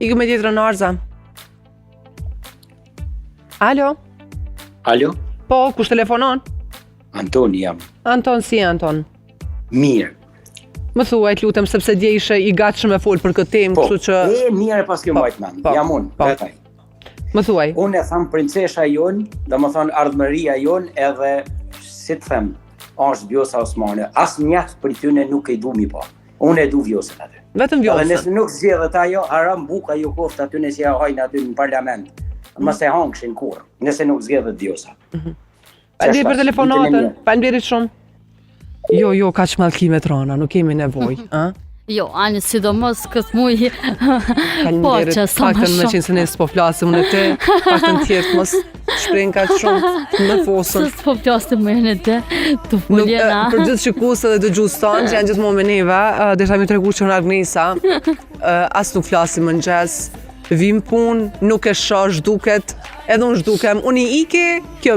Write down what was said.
Iku me tjetrën Arza. Alo? Alo? Po, kush telefonon? Anton jam. Anton, si Anton? Mirë. Më thuaj, lutem, sepse dje ishe i gatshëm me fol për këtë temë, Po, kështu që... mirë pas kjo mbajt mend. Jam unë, vetaj. Më thuaj. Unë e tham princesha jon, domethënë ardhmëria jon, edhe si të them, është Vjosa Osmane. As njëht për tyne nuk e du mi pa. Unë e du Vjosën aty. Vetëm Edhe Vjosën. nëse nuk zgjedhet ajo, haram buka ju koft aty nëse ja hajnë aty në parlament. Mos e hangshin kurrë, nëse nuk zgjedhet Vjosa. Faleminderit për telefonatën. Faleminderit shumë. Jo, ka çmallkime trona, nuk kemi nevojë, ë? Jo, ani sidomos këtë muj po që sa më Paktën me shumë. qenë se ne s'po flasim unë e te, paktën tjertë mos shprehin ka shumë në fosën. Se s'po flasim më e te, të fuljena. Për gjithë shikuesët dhe dëgjues tanë që janë gjithmonë me neve, desha mi tregu që në Agnesa, as nuk flasim më mëngjes, vim punë, nuk e shoh, zhduket, edhe unë zhdukem, unë i ike, kjo